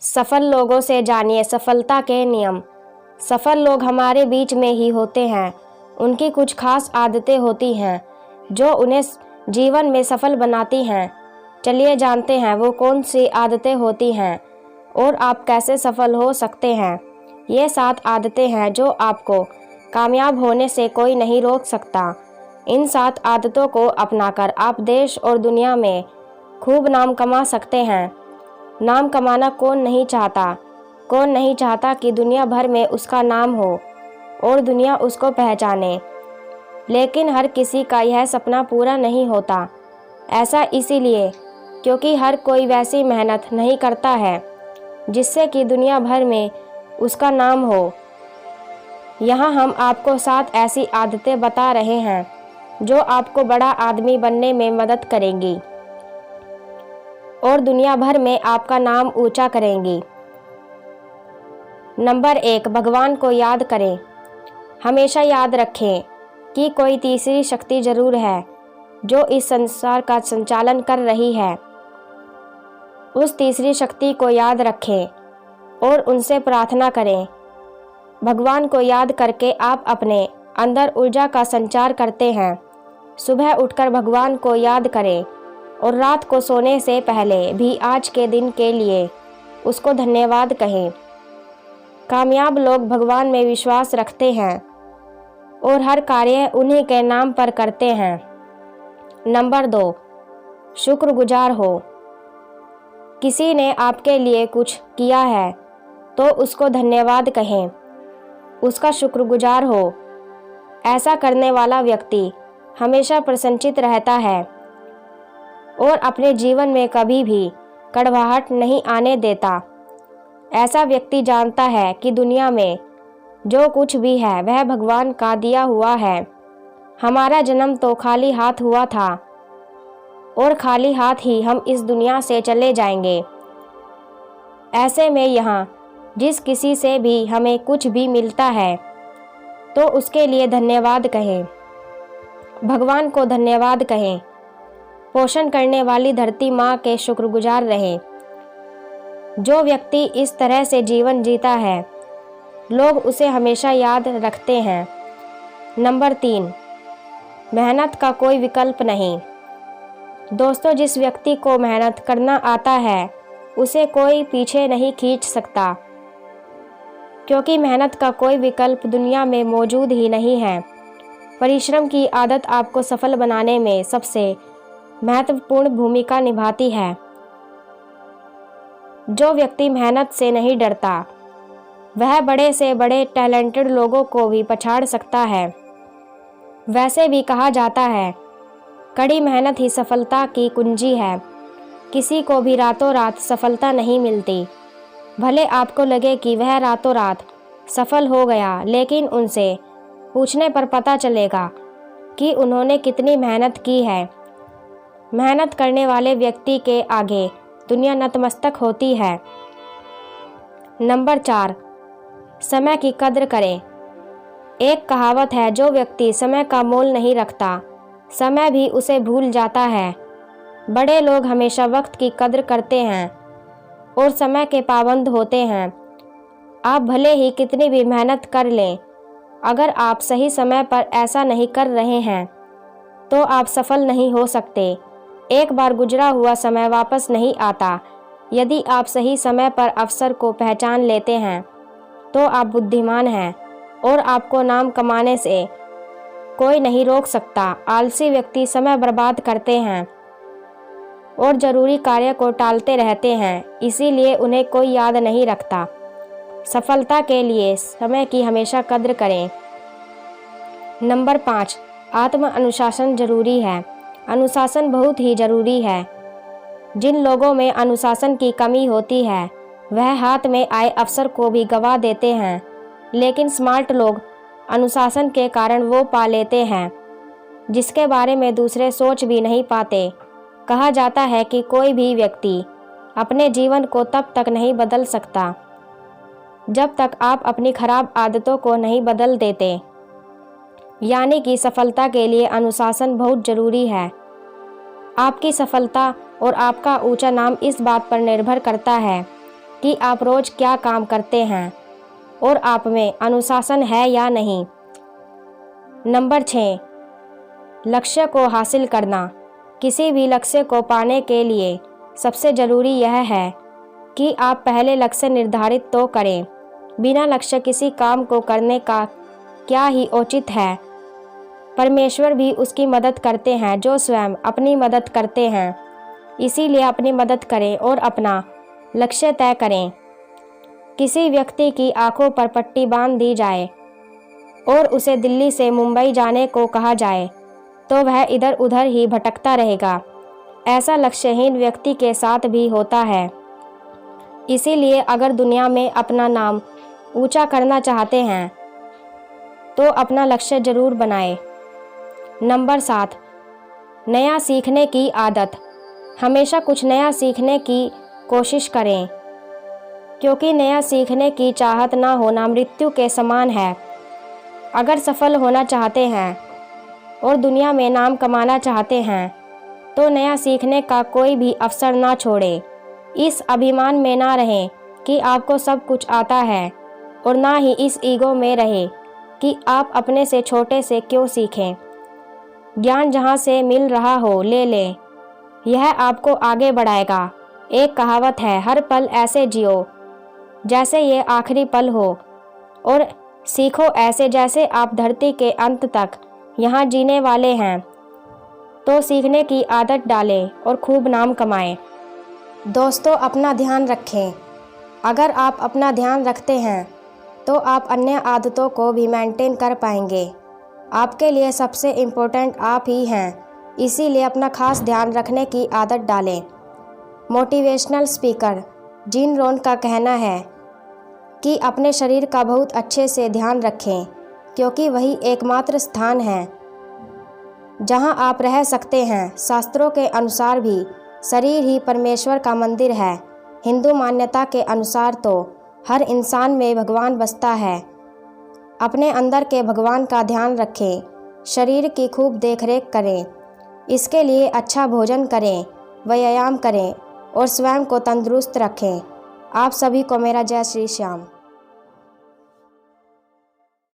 सफल लोगों से जानिए सफलता के नियम। सफल लोग हमारे बीच में ही होते हैं। उनकी कुछ खास आदतें होती हैं जो उन्हें जीवन में सफल बनाती हैं। चलिए जानते हैं वो कौन सी आदतें होती हैं और आप कैसे सफल हो सकते हैं। ये 7 आदतें हैं जो आपको कामयाब होने से कोई नहीं रोक सकता। इन 7 आदतों को अपनाकर आप देश और दुनिया में खूब नाम कमा सकते हैं। नाम कमाना कौन नहीं चाहता? कौन नहीं चाहता कि दुनिया भर में उसका नाम हो और दुनिया उसको पहचाने। लेकिन हर किसी का यह सपना पूरा नहीं होता। ऐसा इसीलिए क्योंकि हर कोई वैसी मेहनत नहीं करता है जिससे कि दुनिया भर में उसका नाम हो। यहाँ हम आपको 7 ऐसी आदतें बता रहे हैं जो आपको बड़ा आदमी बनने में मदद करेंगी और दुनिया भर में आपका नाम ऊंचा करेंगी। नंबर 1, भगवान को याद करें। हमेशा याद रखें कि कोई तीसरी शक्ति जरूर है जो इस संसार का संचालन कर रही है। उस तीसरी शक्ति को याद रखें और उनसे प्रार्थना करें। भगवान को याद करके आप अपने अंदर ऊर्जा का संचार करते हैं। सुबह उठकर भगवान को याद करें और रात को सोने से पहले भी आज के दिन के लिए उसको धन्यवाद कहें। कामयाब लोग भगवान में विश्वास रखते हैं और हर कार्य उन्हीं के नाम पर करते हैं। नंबर 2, शुक्रगुजार हो। किसी ने आपके लिए कुछ किया है तो उसको धन्यवाद कहें, उसका शुक्रगुजार हो। ऐसा करने वाला व्यक्ति हमेशा प्रसन्नचित्त रहता है और अपने जीवन में कभी भी कड़वाहट नहीं आने देता। ऐसा व्यक्ति जानता है कि दुनिया में जो कुछ भी है वह भगवान का दिया हुआ है। हमारा जन्म तो खाली हाथ हुआ था और खाली हाथ ही हम इस दुनिया से चले जाएंगे। ऐसे में यहाँ जिस किसी से भी हमें कुछ भी मिलता है तो उसके लिए धन्यवाद कहें, भगवान को धन्यवाद कहें। पोषण करने वाली धरती माँ के शुक्रगुजार रहें। जो व्यक्ति इस तरह से जीवन जीता है लोग उसे हमेशा याद रखते हैं। नंबर 3, मेहनत का कोई विकल्प नहीं। दोस्तों, जिस व्यक्ति को मेहनत करना आता है उसे कोई पीछे नहीं खींच सकता, क्योंकि मेहनत का कोई विकल्प दुनिया में मौजूद ही नहीं है। परिश्रम की आदत आपको सफल बनाने में सबसे महत्वपूर्ण भूमिका निभाती है। जो व्यक्ति मेहनत से नहीं डरता वह बड़े से बड़े टैलेंटेड लोगों को भी पछाड़ सकता है। वैसे भी कहा जाता है कड़ी मेहनत ही सफलता की कुंजी है। किसी को भी रातों रात सफलता नहीं मिलती। भले आपको लगे कि वह रातों रात सफल हो गया, लेकिन उनसे पूछने पर पता चलेगा कि उन्होंने कितनी मेहनत की है। मेहनत करने वाले व्यक्ति के आगे दुनिया नतमस्तक होती है। नंबर 4, समय की कद्र करें। एक कहावत है, जो व्यक्ति समय का मोल नहीं रखता समय भी उसे भूल जाता है। बड़े लोग हमेशा वक्त की कद्र करते हैं और समय के पाबंद होते हैं। आप भले ही कितनी भी मेहनत कर लें, अगर आप सही समय पर ऐसा नहीं कर रहे हैं तो आप सफल नहीं हो सकते। एक बार गुजरा हुआ समय वापस नहीं आता। यदि आप सही समय पर अवसर को पहचान लेते हैं तो आप बुद्धिमान हैं और आपको नाम कमाने से कोई नहीं रोक सकता। आलसी व्यक्ति समय बर्बाद करते हैं और जरूरी कार्य को टालते रहते हैं, इसीलिए उन्हें कोई याद नहीं रखता। सफलता के लिए समय की हमेशा कद्र करें। नंबर 5, आत्म अनुशासन जरूरी है। अनुशासन बहुत ही जरूरी है। जिन लोगों में अनुशासन की कमी होती है वह हाथ में आए अवसर को भी गंवा देते हैं, लेकिन स्मार्ट लोग अनुशासन के कारण वो पा लेते हैं जिसके बारे में दूसरे सोच भी नहीं पाते। कहा जाता है कि कोई भी व्यक्ति अपने जीवन को तब तक नहीं बदल सकता जब तक आप अपनी खराब आदतों को नहीं बदल देते। यानी कि सफलता के लिए अनुशासन बहुत जरूरी है। आपकी सफलता और आपका ऊंचा नाम इस बात पर निर्भर करता है कि आप रोज़ क्या काम करते हैं और आप में अनुशासन है या नहीं। नंबर 6, लक्ष्य को हासिल करना। किसी भी लक्ष्य को पाने के लिए सबसे ज़रूरी यह है कि आप पहले लक्ष्य निर्धारित तो करें। बिना लक्ष्य किसी काम को करने का क्या ही औचित्य है। परमेश्वर भी उसकी मदद करते हैं जो स्वयं अपनी मदद करते हैं। इसीलिए अपनी मदद करें और अपना लक्ष्य तय करें। किसी व्यक्ति की आंखों पर पट्टी बांध दी जाए और उसे दिल्ली से मुंबई जाने को कहा जाए तो वह इधर उधर ही भटकता रहेगा। ऐसा लक्ष्यहीन व्यक्ति के साथ भी होता है। इसीलिए अगर दुनिया में अपना नाम ऊंचा करना चाहते हैं तो अपना लक्ष्य जरूर बनाएं। नंबर 7, नया सीखने की आदत। हमेशा कुछ नया सीखने की कोशिश करें, क्योंकि नया सीखने की चाहत ना होना मृत्यु के समान है। अगर सफल होना चाहते हैं और दुनिया में नाम कमाना चाहते हैं तो नया सीखने का कोई भी अवसर ना छोड़ें। इस अभिमान में ना रहें कि आपको सब कुछ आता है और ना ही इस ईगो में रहे कि आप अपने से छोटे से क्यों सीखें। ज्ञान जहाँ से मिल रहा हो ले लें, यह आपको आगे बढ़ाएगा। एक कहावत है, हर पल ऐसे जियो जैसे ये आखिरी पल हो और सीखो ऐसे जैसे आप धरती के अंत तक यहाँ जीने वाले हैं। तो सीखने की आदत डालें और खूब नाम कमाएं। दोस्तों, अपना ध्यान रखें। अगर आप अपना ध्यान रखते हैं तो आप अन्य आदतों को भी मेंटेन कर पाएंगे। आपके लिए सबसे इम्पोर्टेंट आप ही हैं, इसीलिए अपना खास ध्यान रखने की आदत डालें। मोटिवेशनल स्पीकर जीन रोहन का कहना है कि अपने शरीर का बहुत अच्छे से ध्यान रखें, क्योंकि वही एकमात्र स्थान है जहां आप रह सकते हैं। शास्त्रों के अनुसार भी शरीर ही परमेश्वर का मंदिर है। हिंदू मान्यता के अनुसार तो हर इंसान में भगवान बसता है। अपने अंदर के भगवान का ध्यान रखें, शरीर की खूब देखरेख करें, इसके लिए अच्छा भोजन करें, व्यायाम करें और स्वयं को तंदुरुस्त रखें। आप सभी को मेरा जय श्री श्याम।